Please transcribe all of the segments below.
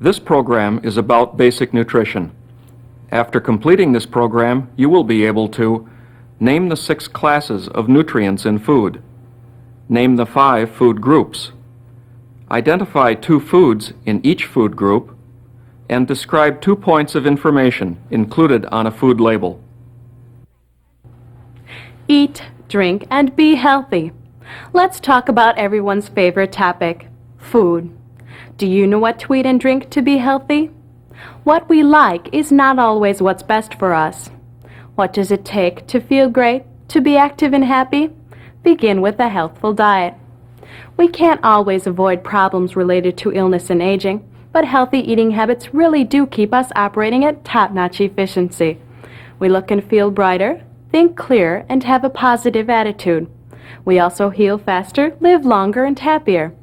This program is about basic nutrition. After completing this program, you will be able to name the 6 classes of nutrients in food, name the 5 food groups, identify 2 foods in each food group, and describe 2 points of information included on a food label. Eat, drink, and be healthy. Let's talk about everyone's favorite topic, food. Do you know what to eat and drink to be healthy? What we like is not always what's best for us. What does it take to feel great, to be active and happy? Begin with a healthful diet. We can't always avoid problems related to illness and aging, but healthy eating habits really do keep us operating at top-notch efficiency. We look and feel brighter, think clearer, and have a positive attitude. We also heal faster, live longer, and happier.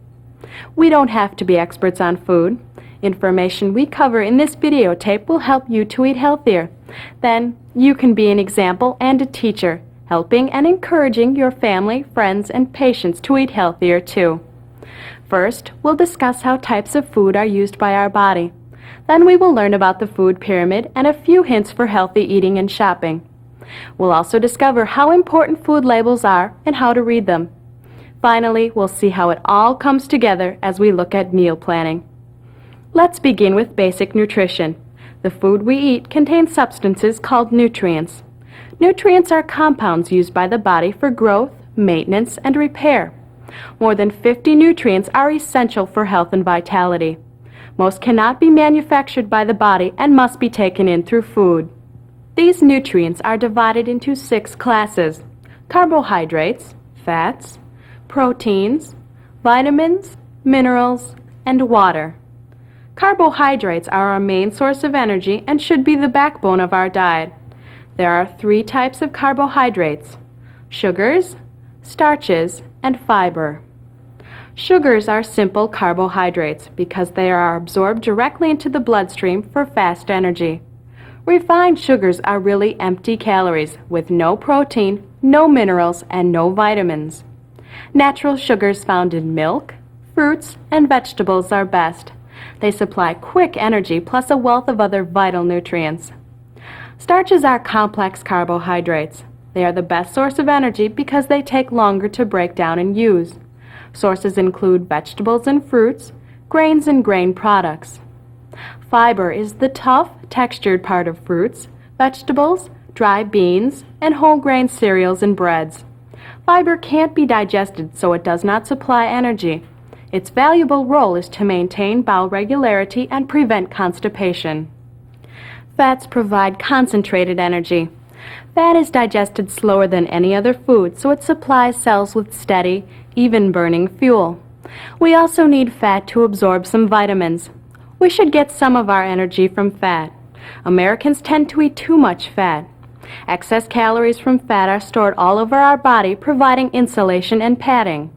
We don't have to be experts on food. Information we cover in this videotape will help you to eat healthier. Then you can be an example and a teacher, helping and encouraging your family, friends, and patients to eat healthier too. First, we'll discuss how types of food are used by our body. Then we will learn about the food pyramid and a few hints for healthy eating and shopping. We'll also discover how important food labels are and how to read them. Finally, we'll see how it all comes together as we look at meal planning. Let's begin with basic nutrition. The food we eat contains substances called nutrients. Nutrients are compounds used by the body for growth, maintenance, and repair. More than 50 nutrients are essential for health and vitality. Most cannot be manufactured by the body and must be taken in through food. These nutrients are divided into 6 classes: carbohydrates, fats, proteins, vitamins, minerals, and water. Carbohydrates are our main source of energy and should be the backbone of our diet. There are 3 types of carbohydrates: sugars, starches, and fiber. Sugars are simple carbohydrates because they are absorbed directly into the bloodstream for fast energy. Refined sugars are really empty calories with no protein, no minerals, and no vitamins. Natural sugars found in milk, fruits, and vegetables are best. They supply quick energy plus a wealth of other vital nutrients. Starches are complex carbohydrates. They are the best source of energy because they take longer to break down and use. Sources include vegetables and fruits, grains and grain products. Fiber is the tough, textured part of fruits, vegetables, dry beans, and whole grain cereals and breads. Fiber can't be digested, so it does not supply energy. Its valuable role is to maintain bowel regularity and prevent constipation. Fats provide concentrated energy. Fat is digested slower than any other food, so it supplies cells with steady, even-burning fuel. We also need fat to absorb some vitamins. We should get some of our energy from fat. Americans tend to eat too much fat. Excess calories from fat are stored all over our body, providing insulation and padding.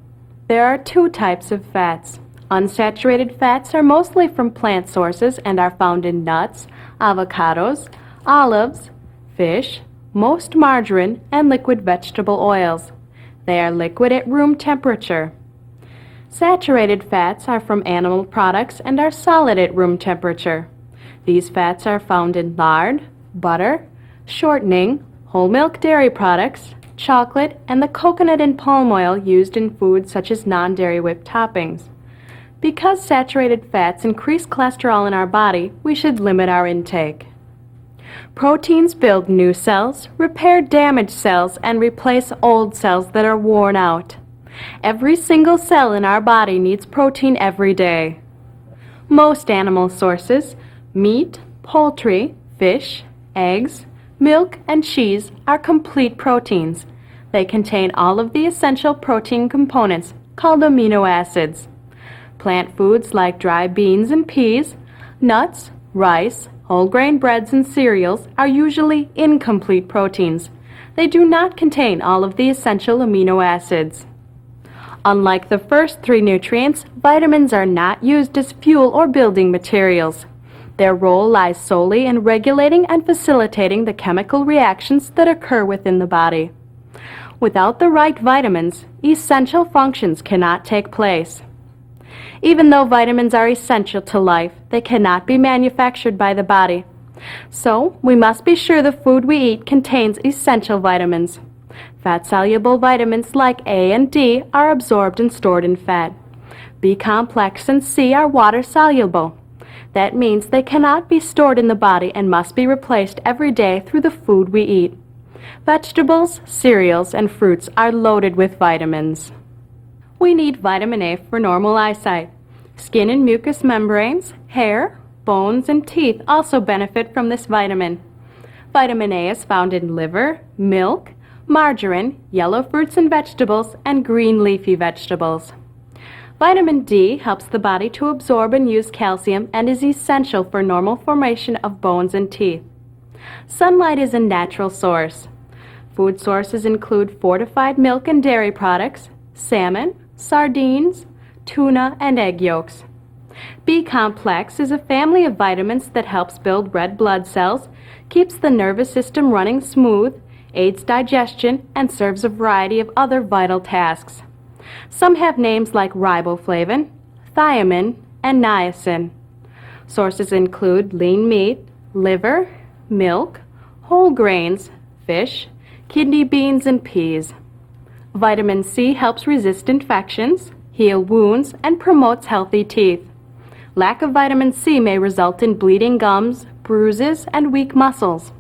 There are 2 types of fats. Unsaturated fats are mostly from plant sources and are found in nuts, avocados, olives, fish, most margarine, and liquid vegetable oils. They are liquid at room temperature. Saturated fats are from animal products and are solid at room temperature. These fats are found in lard, butter, shortening, whole milk dairy products, chocolate, and the coconut and palm oil used in foods such as non-dairy whipped toppings. Because saturated fats increase cholesterol in our body, we should limit our intake. Proteins build new cells, repair damaged cells, and replace old cells that are worn out. Every single cell in our body needs protein every day. Most animal sources, meat, poultry, fish, eggs, milk, and cheese, are complete proteins. They contain all of the essential protein components, called amino acids. Plant foods like dry beans and peas, nuts, rice, whole grain breads, and cereals are usually incomplete proteins. They do not contain all of the essential amino acids. Unlike the first 3 nutrients, vitamins are not used as fuel or building materials. Their role lies solely in regulating and facilitating the chemical reactions that occur within the body. Without the right vitamins, essential functions cannot take place. Even though vitamins are essential to life, they cannot be manufactured by the body. So, we must be sure the food we eat contains essential vitamins. Fat-soluble vitamins like A and D are absorbed and stored in fat. B complex and C are water-soluble. That means they cannot be stored in the body and must be replaced every day through the food we eat. Vegetables, cereals, and fruits are loaded with vitamins. We need vitamin A for normal eyesight. Skin and mucous membranes, hair, bones, and teeth also benefit from this vitamin. Vitamin A is found in liver, milk, margarine, yellow fruits and vegetables, and green leafy vegetables. Vitamin D helps the body to absorb and use calcium and is essential for normal formation of bones and teeth. Sunlight is a natural source. Food sources include fortified milk and dairy products, salmon, sardines, tuna, and egg yolks. B complex is a family of vitamins that helps build red blood cells, keeps the nervous system running smooth, aids digestion, and serves a variety of other vital tasks. Some have names like riboflavin, thiamine, and niacin. Sources include lean meat, liver, milk, whole grains, fish, kidney beans, and peas. Vitamin C helps resist infections, heal wounds, and promotes healthy teeth. Lack of vitamin C may result in bleeding gums, bruises, and weak muscles.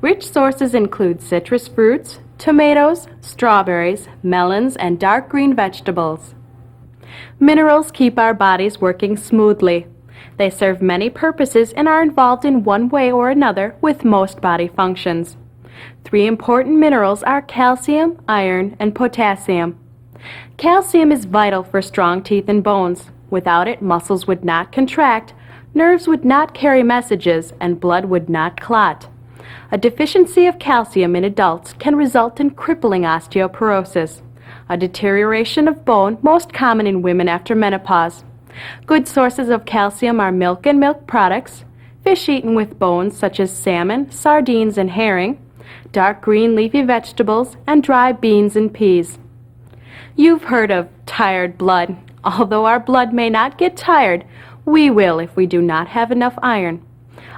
Rich sources include citrus fruits, tomatoes, strawberries, melons, and dark green vegetables. Minerals keep our bodies working smoothly. They serve many purposes and are involved in one way or another with most body functions. 3 important minerals are calcium, iron, and potassium. Calcium is vital for strong teeth and bones. Without it, muscles would not contract, nerves would not carry messages, and blood would not clot. A deficiency of calcium in adults can result in crippling osteoporosis, a deterioration of bone most common in women after menopause. Good sources of calcium are milk and milk products, fish eaten with bones such as salmon, sardines, and herring, dark green leafy vegetables, and dry beans and peas. You've heard of tired blood. Although our blood may not get tired, we will if we do not have enough iron.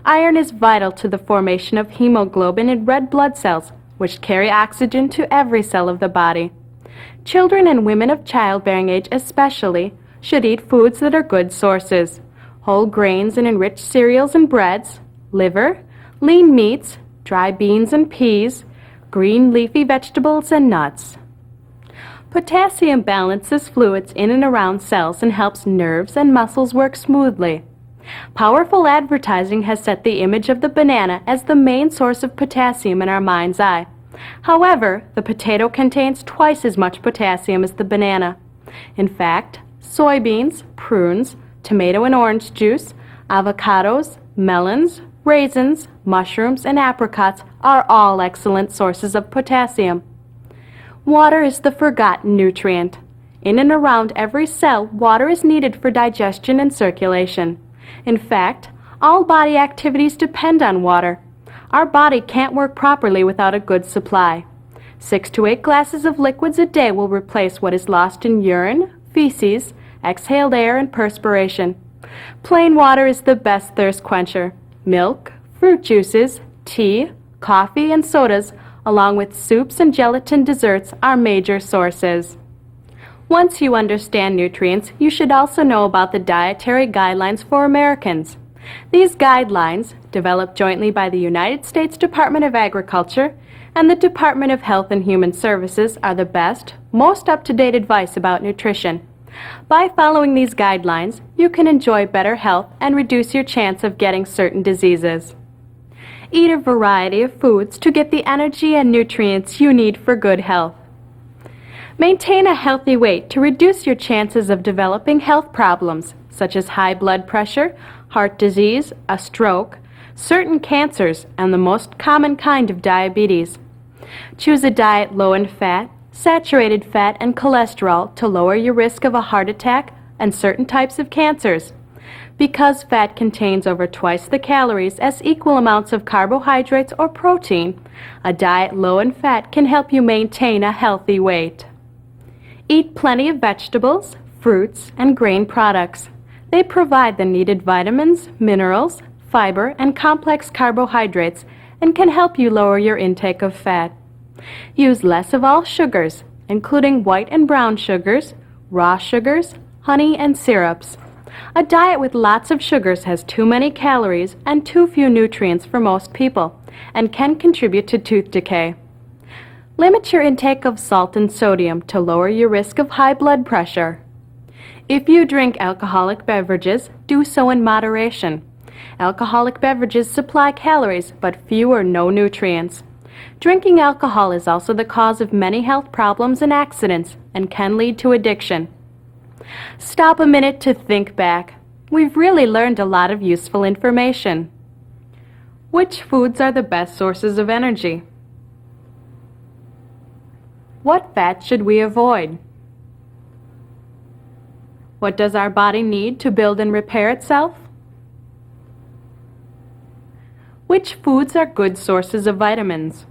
Iron is vital to the formation of hemoglobin in red blood cells, which carry oxygen to every cell of the body. Children and women of childbearing age especially should eat foods that are good sources: whole grains and enriched cereals and breads, liver, lean meats, dry beans and peas, green leafy vegetables, and nuts. Potassium balances fluids in and around cells and helps nerves and muscles work smoothly. Powerful advertising has set the image of the banana as the main source of potassium in our mind's eye. However, the potato contains twice as much potassium as the banana. In fact, soybeans, prunes, tomato and orange juice, avocados, melons, raisins, mushrooms, and apricots are all excellent sources of potassium. Water is the forgotten nutrient. In and around every cell, water is needed for digestion and circulation. In fact, all body activities depend on water. Our body can't work properly without a good supply. 6 to 8 glasses of liquids a day will replace what is lost in urine, feces, exhaled air, and perspiration. Plain water is the best thirst quencher. Milk, fruit juices, tea, coffee, and sodas, along with soups and gelatin desserts, are major sources. Once you understand nutrients, you should also know about the dietary guidelines for Americans. These guidelines, developed jointly by the United States Department of Agriculture and the Department of Health and Human Services, are the best, most up-to-date advice about nutrition. By following these guidelines, you can enjoy better health and reduce your chance of getting certain diseases. Eat a variety of foods to get the energy and nutrients you need for good health. Maintain a healthy weight to reduce your chances of developing health problems, such as high blood pressure, heart disease, a stroke, certain cancers, and the most common kind of diabetes. Choose a diet low in fat, saturated fat, and cholesterol to lower your risk of a heart attack and certain types of cancers. Because fat contains over twice the calories as equal amounts of carbohydrates or protein, a diet low in fat can help you maintain a healthy weight. Eat plenty of vegetables, fruits, and grain products. They provide the needed vitamins, minerals, fiber, and complex carbohydrates and can help you lower your intake of fat. Use less of all sugars, including white and brown sugars, raw sugars, honey, and syrups. A diet with lots of sugars has too many calories and too few nutrients for most people and can contribute to tooth decay. Limit your intake of salt and sodium to lower your risk of high blood pressure. If you drink alcoholic beverages, do so in moderation. Alcoholic beverages supply calories but few or no nutrients. Drinking alcohol is also the cause of many health problems and accidents and can lead to addiction. Stop a minute to think back. We've really learned a lot of useful information. Which foods are the best sources of energy? What fat should we avoid? What does our body need to build and repair itself? Which foods are good sources of vitamins?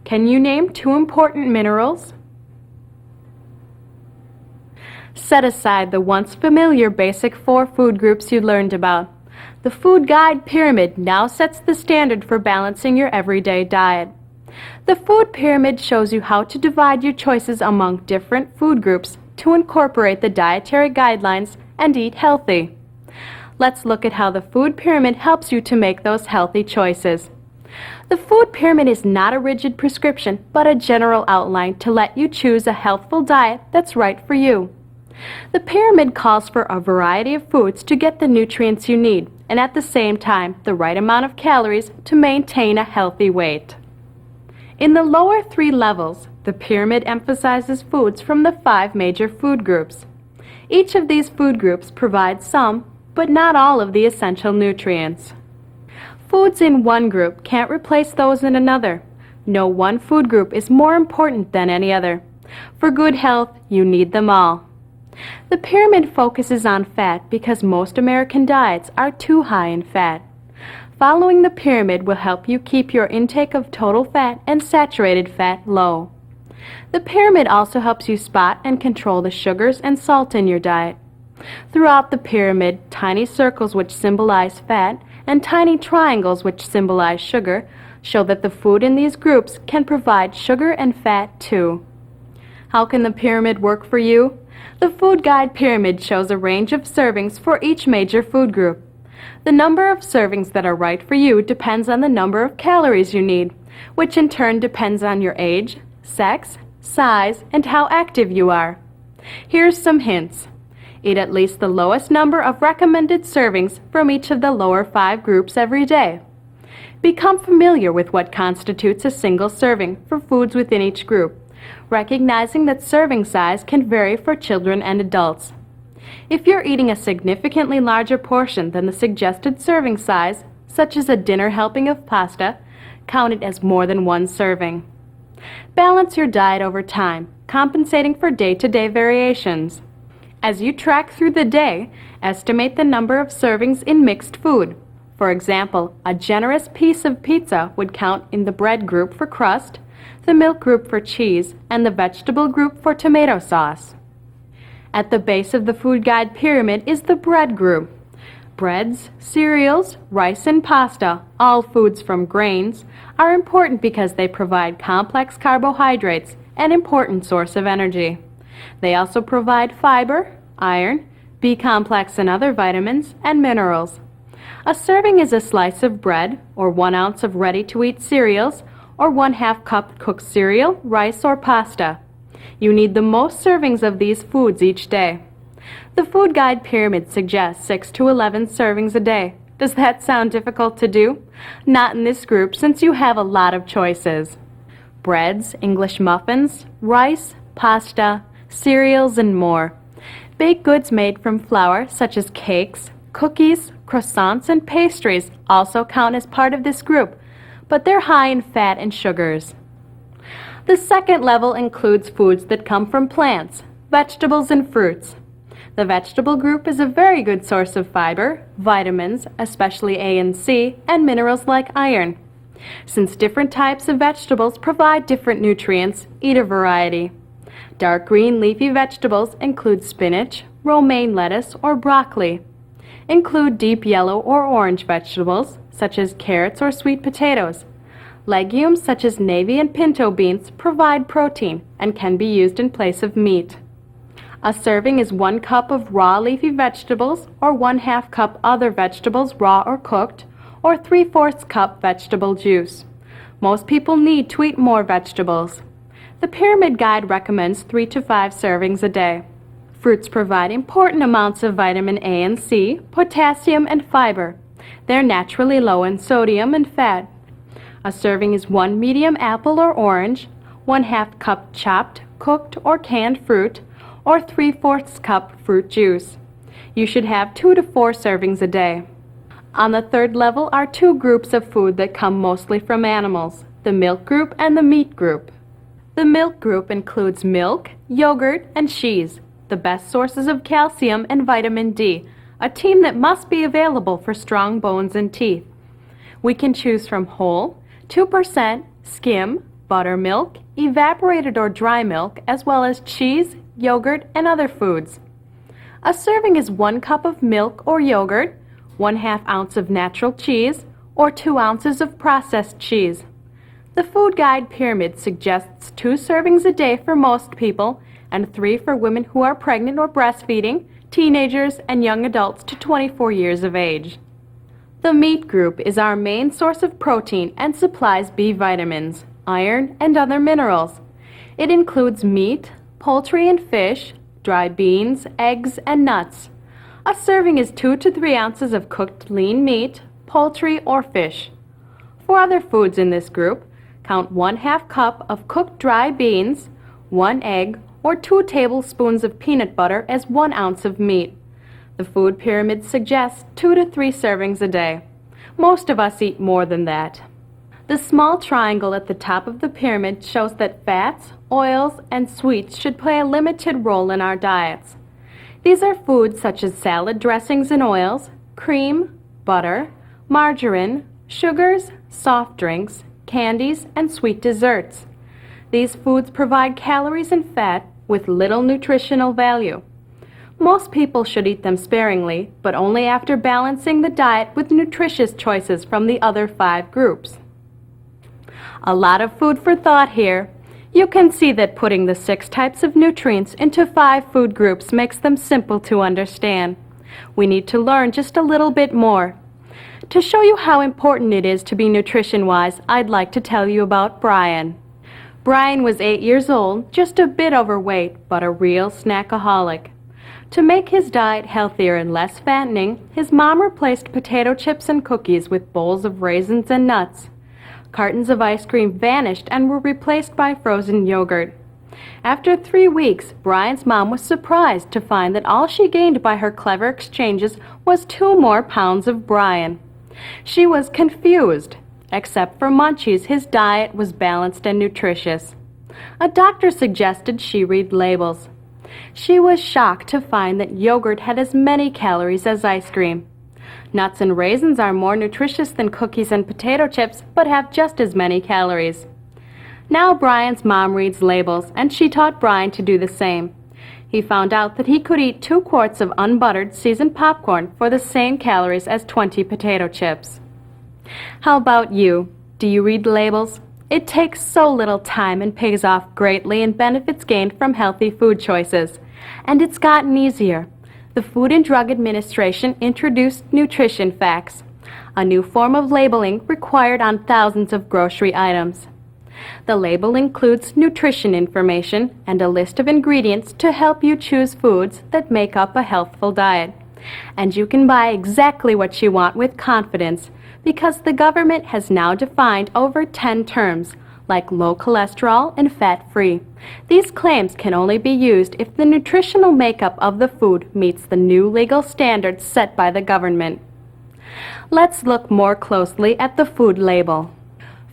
Can you name 2 important minerals? Set aside the once familiar basic 4 food groups you learned about. The Food Guide Pyramid now sets the standard for balancing your everyday diet. The food pyramid shows you how to divide your choices among different food groups to incorporate the dietary guidelines and eat healthy. Let's look at how the food pyramid helps you to make those healthy choices. The food pyramid is not a rigid prescription, but a general outline to let you choose a healthful diet that's right for you. The pyramid calls for a variety of foods to get the nutrients you need, and at the same time, the right amount of calories to maintain a healthy weight. In the lower 3 levels, the pyramid emphasizes foods from the 5 major food groups. Each of these food groups provides some, but not all of the essential nutrients. Foods in one group can't replace those in another. No one food group is more important than any other. For good health, you need them all. The pyramid focuses on fat because most American diets are too high in fat. Following the pyramid will help you keep your intake of total fat and saturated fat low. The pyramid also helps you spot and control the sugars and salt in your diet. Throughout the pyramid, tiny circles which symbolize fat and tiny triangles which symbolize sugar show that the food in these groups can provide sugar and fat too. How can the pyramid work for you? The Food Guide Pyramid shows a range of servings for each major food group. The number of servings that are right for you depends on the number of calories you need, which in turn depends on your age, sex, size, and how active you are. Here's some hints. Eat at least the lowest number of recommended servings from each of the lower 5 groups every day. Become familiar with what constitutes a single serving for foods within each group, recognizing that serving size can vary for children and adults. If you're eating a significantly larger portion than the suggested serving size, such as a dinner helping of pasta, count it as more than 1 serving. Balance your diet over time, compensating for day-to-day variations. As you track through the day, estimate the number of servings in mixed food. For example, a generous piece of pizza would count in the bread group for crust, the milk group for cheese, and the vegetable group for tomato sauce. At the base of the Food Guide Pyramid is the bread group. Breads, cereals, rice, and pasta, all foods from grains, are important because they provide complex carbohydrates, an important source of energy. They also provide fiber, iron, B-complex and other vitamins, and minerals. A serving is a slice of bread, or 1 ounce of ready-to-eat cereals, or 1/2 cup cooked cereal, rice, or pasta. You need the most servings of these foods each day. The Food Guide Pyramid suggests 6 to 11 servings a day. Does that sound difficult to do? Not in this group, since you have a lot of choices. Breads, English muffins, rice, pasta, cereals, and more. Baked goods made from flour, such as cakes, cookies, croissants, and pastries, also count as part of this group, but they're high in fat and sugars. The second level includes foods that come from plants, vegetables, and fruits. The vegetable group is a very good source of fiber, vitamins, especially A and C, and minerals like iron. Since different types of vegetables provide different nutrients, eat a variety. Dark green leafy vegetables include spinach, romaine lettuce, or broccoli. Include deep yellow or orange vegetables, such as carrots or sweet potatoes. Legumes such as navy and pinto beans provide protein and can be used in place of meat. A serving is 1 cup of raw leafy vegetables or 1/2 cup other vegetables raw or cooked, or 3/4 cup vegetable juice. Most people need to eat more vegetables. The Pyramid Guide recommends 3 to 5 servings a day. Fruits provide important amounts of vitamin A and C, potassium, and fiber. They're naturally low in sodium and fat. A serving is 1 medium apple or orange, 1/2 cup chopped, cooked, or canned fruit, or 3/4 cup fruit juice. You should have 2 to 4 servings a day. On the third level are 2 groups of food that come mostly from animals, the milk group and the meat group. The milk group includes milk, yogurt, and cheese, the best sources of calcium and vitamin D, a team that must be available for strong bones and teeth. We can choose from whole, 2%, skim, buttermilk, evaporated or dry milk, as well as cheese, yogurt, and other foods. A serving is 1 cup of milk or yogurt, 1/2 ounce of natural cheese, or 2 ounces of processed cheese. The Food Guide Pyramid suggests 2 servings a day for most people and 3 for women who are pregnant or breastfeeding, teenagers, and young adults to 24 years of age. The meat group is our main source of protein and supplies B vitamins, iron, and other minerals. It includes meat, poultry and fish, dried beans, eggs, and nuts. A serving is 2 to 3 ounces of cooked lean meat, poultry, or fish. For other foods in this group, count 1/2 cup of cooked dry beans, 1 egg, or 2 tablespoons of peanut butter as 1 ounce of meat. The food pyramid suggests 2 to 3 servings a day. Most of us eat more than that. The small triangle at the top of the pyramid shows that fats, oils, and sweets should play a limited role in our diets. These are foods such as salad dressings and oils, cream, butter, margarine, sugars, soft drinks, candies, and sweet desserts. These foods provide calories and fat with little nutritional value. Most people should eat them sparingly, but only after balancing the diet with nutritious choices from the other 5 groups. A lot of food for thought here. You can see that putting the 6 types of nutrients into 5 food groups makes them simple to understand. We need to learn just a little bit more. To show you how important it is to be nutrition-wise, I'd like to tell you about Brian. Brian was 8 years old, just a bit overweight, but a real snackaholic. To make his diet healthier and less fattening, his mom replaced potato chips and cookies with bowls of raisins and nuts. Cartons of ice cream vanished and were replaced by frozen yogurt. After 3 weeks, Brian's mom was surprised to find that all she gained by her clever exchanges was 2 more pounds of Brian. She was confused. Except for munchies, his diet was balanced and nutritious. A doctor suggested she read labels. She was shocked to find that yogurt had as many calories as ice cream. Nuts and raisins are more nutritious than cookies and potato chips, but have just as many calories. Now Brian's mom reads labels, and she taught Brian to do the same. He found out that he could eat 2 quarts of unbuttered seasoned popcorn for the same calories as 20 potato chips. How about you? Do you read labels? It takes so little time and pays off greatly in benefits gained from healthy food choices. And it's gotten easier. The Food and Drug Administration introduced nutrition facts, a new form of labeling required on thousands of grocery items. The label includes nutrition information and a list of ingredients to help you choose foods that make up a healthful diet. And you can buy exactly what you want with confidence because the government has now defined over 10 terms, like low cholesterol and fat-free. These claims can only be used if the nutritional makeup of the food meets the new legal standards set by the government. Let's look more closely at the food label.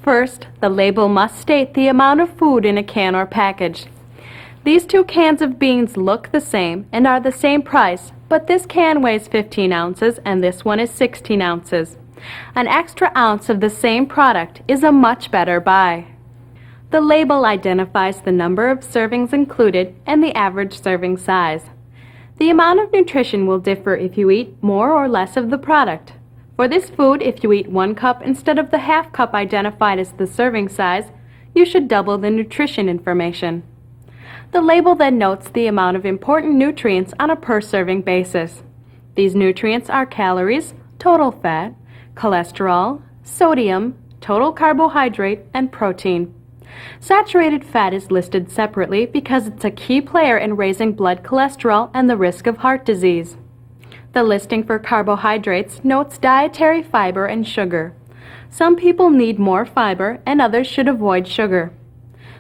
First, the label must state the amount of food in a can or package. These 2 cans of beans look the same and are the same price, but this can weighs 15 ounces and this one is 16 ounces. An extra ounce of the same product is a much better buy. The label identifies the number of servings included and the average serving size. The amount of nutrition will differ if you eat more or less of the product. For this food, if you eat 1 cup instead of the half cup identified as the serving size, you should double the nutrition information. The label then notes the amount of important nutrients on a per-serving basis. These nutrients are calories, total fat, cholesterol, sodium, total carbohydrate, and protein. Saturated fat is listed separately because it's a key player in raising blood cholesterol and the risk of heart disease. The listing for carbohydrates notes dietary fiber and sugar. Some people need more fiber and others should avoid sugar.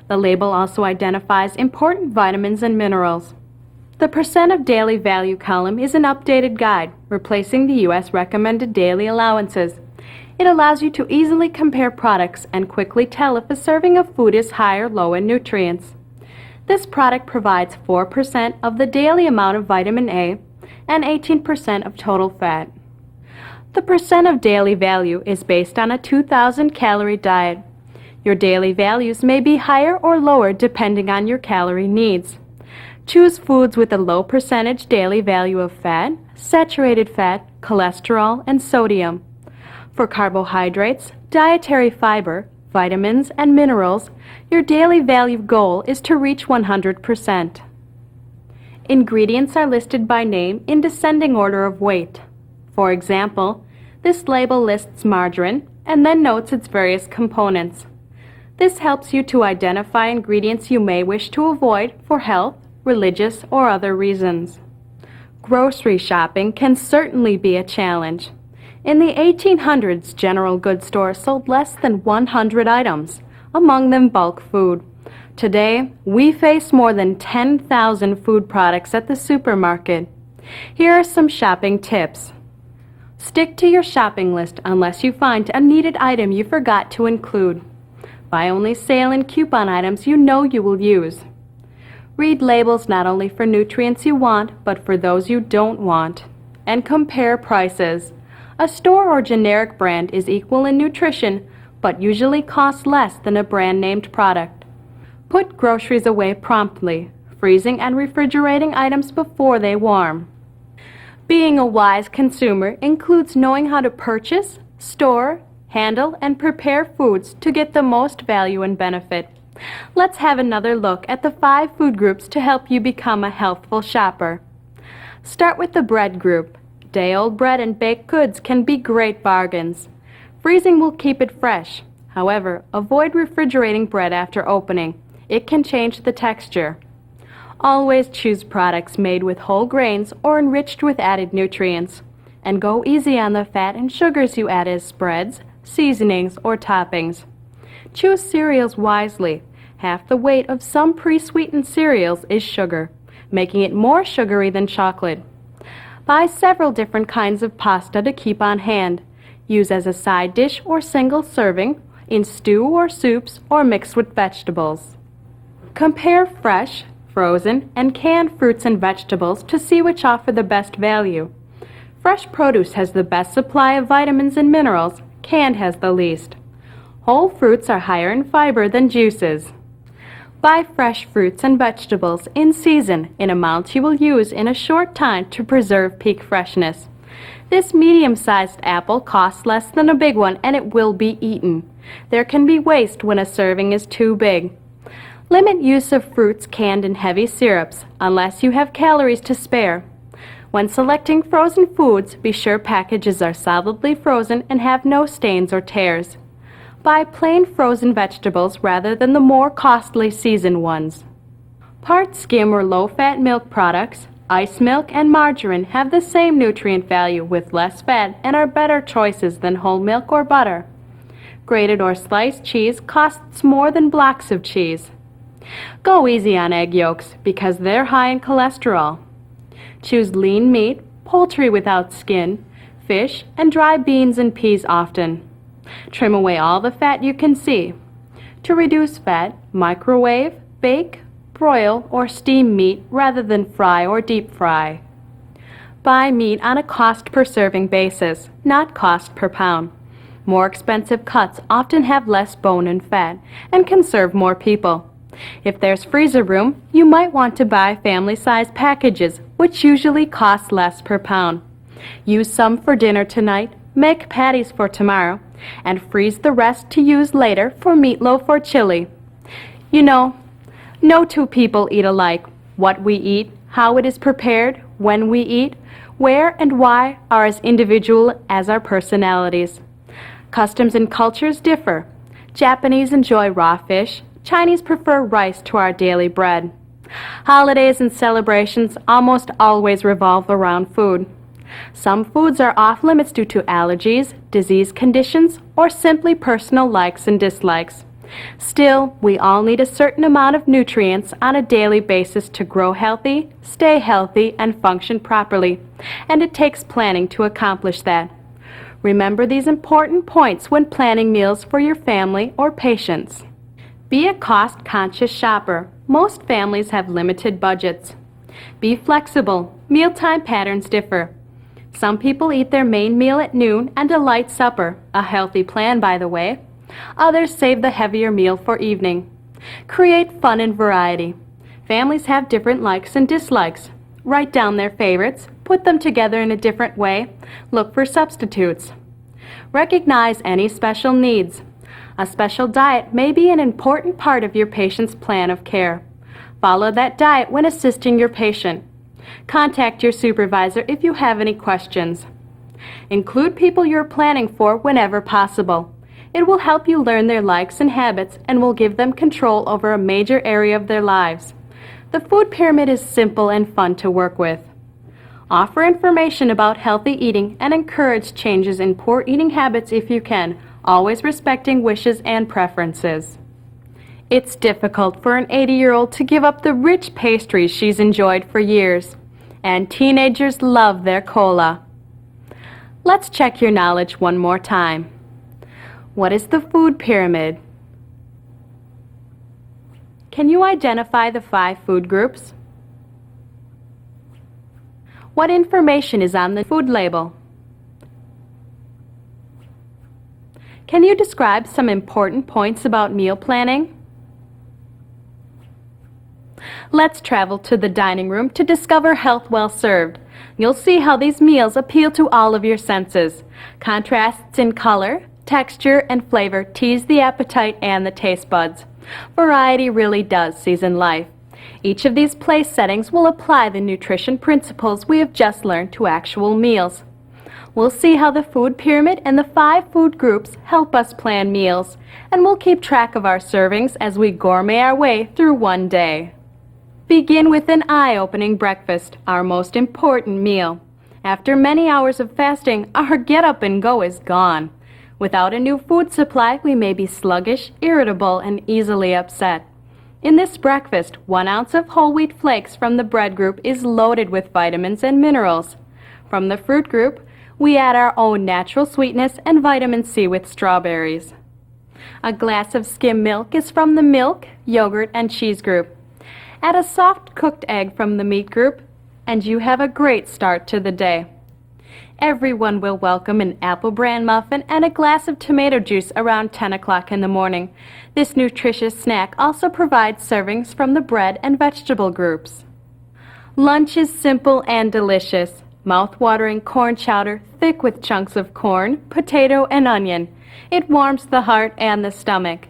The label also identifies important vitamins and minerals. The percent of daily value column is an updated guide, replacing the U.S. recommended daily allowances. It allows you to easily compare products and quickly tell if a serving of food is high or low in nutrients. This product provides 4% of the daily amount of vitamin A and 18% of total fat. The percent of daily value is based on a 2,000 calorie diet. Your daily values may be higher or lower depending on your calorie needs. Choose foods with a low percentage daily value of fat, saturated fat, cholesterol, and sodium. For carbohydrates, dietary fiber, vitamins, and minerals, your daily value goal is to reach 100%. Ingredients are listed by name in descending order of weight. For example, this label lists margarine and then notes its various components. This helps you to identify ingredients you may wish to avoid for health, religious, or other reasons. Grocery shopping can certainly be a challenge. In the 1800s, general goods stores sold less than 100 items, among them bulk food. Today, we face more than 10,000 food products at the supermarket. Here are some shopping tips. Stick to your shopping list unless you find a needed item you forgot to include. Buy only sale and coupon items you know you will use. Read labels not only for nutrients you want, but for those you don't want. And compare prices. A store or generic brand is equal in nutrition, but usually costs less than a brand-named product. Put groceries away promptly, freezing and refrigerating items before they warm. Being a wise consumer includes knowing how to purchase, store, handle, and prepare foods to get the most value and benefit. Let's have another look at the 5 food groups to help you become a healthful shopper. Start with the bread group. Day-old bread and baked goods can be great bargains. Freezing will keep it fresh. However, avoid refrigerating bread after opening. It can change the texture. Always choose products made with whole grains or enriched with added nutrients. And go easy on the fat and sugars you add as spreads, seasonings, or toppings. Choose cereals wisely. Half the weight of some pre-sweetened cereals is sugar, making it more sugary than chocolate. Buy several different kinds of pasta to keep on hand. Use as a side dish or single serving, in stew or soups, or mixed with vegetables. Compare fresh, frozen, and canned fruits and vegetables to see which offer the best value. Fresh produce has the best supply of vitamins and minerals. Canned has the least. Whole fruits are higher in fiber than juices. Buy fresh fruits and vegetables in season in amounts you will use in a short time to preserve peak freshness. This medium-sized apple costs less than a big one and it will be eaten. There can be waste when a serving is too big. Limit use of fruits canned in heavy syrups unless you have calories to spare. When selecting frozen foods, be sure packages are solidly frozen and have no stains or tears. Buy plain frozen vegetables rather than the more costly seasoned ones. Part skim or low-fat milk products, ice milk, and margarine have the same nutrient value with less fat and are better choices than whole milk or butter. Grated or sliced cheese costs more than blocks of cheese. Go easy on egg yolks because they're high in cholesterol. Choose lean meat, poultry without skin, fish, and dry beans and peas often. Trim away all the fat you can see. To reduce fat, microwave, bake, broil, or steam meat rather than fry or deep fry. Buy meat on a cost per serving basis, not cost per pound. More expensive cuts often have less bone and fat and can serve more people. If there's freezer room, you might want to buy family-size packages, which usually cost less per pound. Use some for dinner tonight, make patties for tomorrow, and freeze the rest to use later for meatloaf or chili. You know, no two people eat alike. What we eat, how it is prepared, when we eat, where and why are as individual as our personalities. Customs and cultures differ. Japanese enjoy raw fish. Chinese prefer rice to our daily bread. Holidays and celebrations almost always revolve around food. Some foods are off limits due to allergies, disease conditions, or simply personal likes and dislikes. Still, we all need a certain amount of nutrients on a daily basis to grow healthy, stay healthy, and function properly, and it takes planning to accomplish that. Remember these important points when planning meals for your family or patients. Be a cost-conscious shopper. Most families have limited budgets. Be flexible. Mealtime patterns differ. Some people eat their main meal at noon and a light supper, a healthy plan, by the way. Others save the heavier meal for evening. Create fun and variety. Families have different likes and dislikes. Write down their favorites, put them together in a different way, look for substitutes. Recognize any special needs. A special diet may be an important part of your patient's plan of care. Follow that diet when assisting your patient. Contact your supervisor if you have any questions. Include people you're planning for whenever possible. It will help you learn their likes and habits and will give them control over a major area of their lives. The food pyramid is simple and fun to work with. Offer information about healthy eating and encourage changes in poor eating habits if you can, always respecting wishes and preferences. It's difficult for an 80-year-old to give up the rich pastries she's enjoyed for years. And teenagers love their cola. Let's check your knowledge one more time. What is the food pyramid? Can you identify the 5 food groups? What information is on the food label? Can you describe some important points about meal planning? Let's travel to the dining room to discover health well served. You'll see how these meals appeal to all of your senses. Contrasts in color, texture, and flavor tease the appetite and the taste buds. Variety really does season life. Each of these place settings will apply the nutrition principles we have just learned to actual meals. We'll see how the food pyramid and the 5 food groups help us plan meals, and we'll keep track of our servings as we gourmet our way through one day. Begin with an eye-opening breakfast, our most important meal. After many hours of fasting, our get-up-and-go is gone. Without a new food supply, we may be sluggish, irritable, and easily upset. In this breakfast, 1 ounce of whole wheat flakes from the bread group is loaded with vitamins and minerals. From the fruit group, we add our own natural sweetness and vitamin C with strawberries. A glass of skim milk is from the milk, yogurt, and cheese group. Add a soft cooked egg from the meat group, and you have a great start to the day. Everyone will welcome an apple bran muffin and a glass of tomato juice around 10 o'clock in the morning. This nutritious snack also provides servings from the bread and vegetable groups. Lunch is simple and delicious. Mouth-watering corn chowder, thick with chunks of corn, potato, and onion. It warms the heart and the stomach.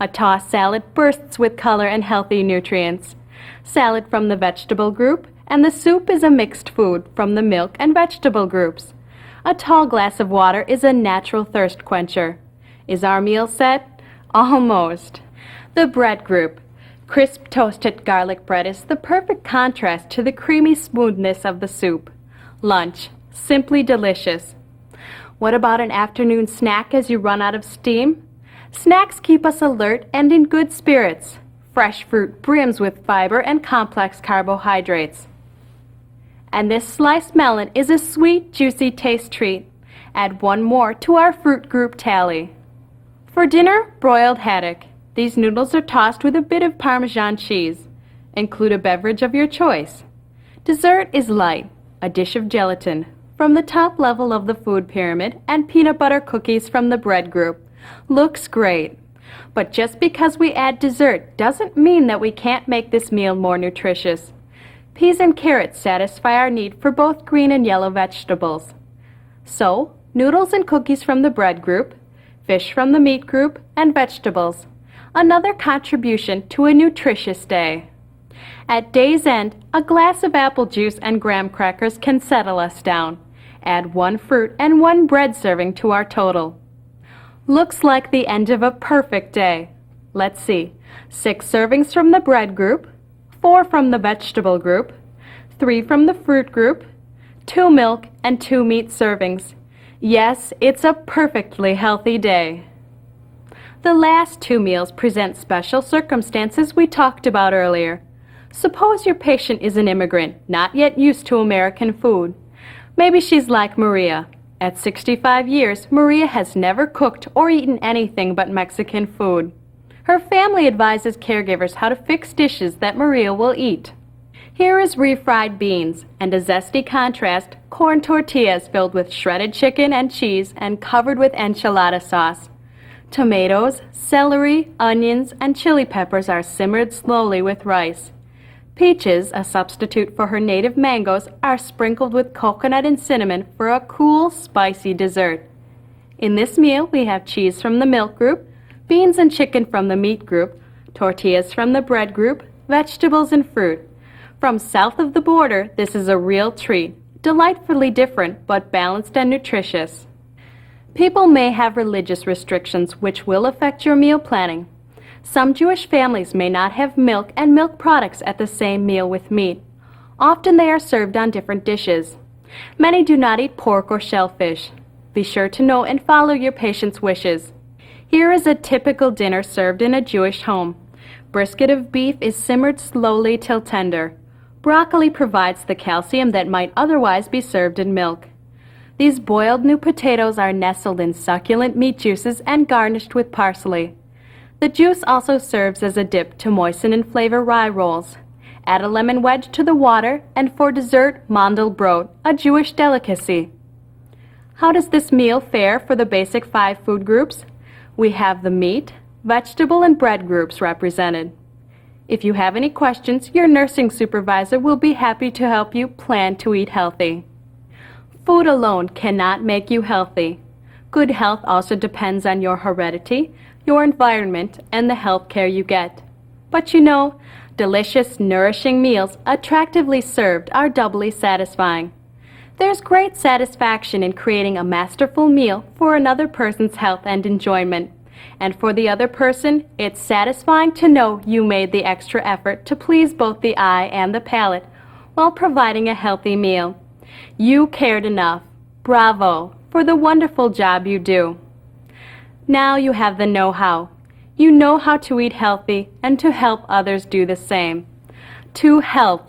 A tossed salad bursts with color and healthy nutrients. Salad from the vegetable group, and the soup is a mixed food from the milk and vegetable groups. A tall glass of water is a natural thirst quencher. Is our meal set? Almost. The bread group. Crisp toasted garlic bread is the perfect contrast to the creamy smoothness of the soup. Lunch. Simply delicious. What about an afternoon snack as you run out of steam? Snacks keep us alert and in good spirits. Fresh fruit brims with fiber and complex carbohydrates. And this sliced melon is a sweet, juicy taste treat. Add 1 more to our fruit group tally. For dinner, broiled haddock. These noodles are tossed with a bit of Parmesan cheese. Include a beverage of your choice. Dessert is light. A dish of gelatin. from the top level of the food pyramid and peanut butter cookies from the bread group. Looks great. But just because we add dessert doesn't mean that we can't make this meal more nutritious. Peas and carrots satisfy our need for both green and yellow vegetables. So, noodles and cookies from the bread group, fish from the meat group, and vegetables. Another contribution to a nutritious day. At day's end, a glass of apple juice and graham crackers can settle us down. Add 1 fruit and 1 bread serving to our total. Looks like the end of a perfect day. Let's see. 6 servings from the bread group, 4 from the vegetable group, 3 from the fruit group, 2 milk and 2 meat servings. Yes, it's a perfectly healthy day. The last 2 meals present special circumstances we talked about earlier. Suppose your patient is an immigrant, not yet used to American food. Maybe she's like Maria. At 65 years, Maria has never cooked or eaten anything but Mexican food. Her family advises caregivers how to fix dishes that Maria will eat. Here is refried beans and a zesty contrast, corn tortillas filled with shredded chicken and cheese and covered with enchilada sauce. Tomatoes, celery, onions, and chili peppers are simmered slowly with rice. Peaches, a substitute for her native mangoes, are sprinkled with coconut and cinnamon for a cool, spicy dessert. In this meal, we have cheese from the milk group, beans and chicken from the meat group, tortillas from the bread group, vegetables and fruit. From south of the border, this is a real treat, delightfully different but balanced and nutritious. People may have religious restrictions which will affect your meal planning. Some Jewish families may not have milk and milk products at the same meal with meat. Often they are served on different dishes. Many do not eat pork or shellfish. Be sure to know and follow your patient's wishes. Here is a typical dinner served in a Jewish home. Brisket of beef is simmered slowly till tender. Broccoli provides the calcium that might otherwise be served in milk. These boiled new potatoes are nestled in succulent meat juices and garnished with parsley. The juice also serves as a dip to moisten and flavor rye rolls. Add a lemon wedge to the water, and for dessert, mandelbrot, a Jewish delicacy. How does this meal fare for the basic 5 food groups? We have the meat, vegetable, and bread groups represented. If you have any questions, your nursing supervisor will be happy to help you plan to eat healthy. Food alone cannot make you healthy. Good health also depends on your heredity, your environment, and the health care you get. But you know, delicious, nourishing meals attractively served are doubly satisfying. There's great satisfaction in creating a masterful meal for another person's health and enjoyment. And for the other person, it's satisfying to know you made the extra effort to please both the eye and the palate while providing a healthy meal. You cared enough. Bravo for the wonderful job you do. Now you have the know-how. You know how to eat healthy and to help others do the same. To health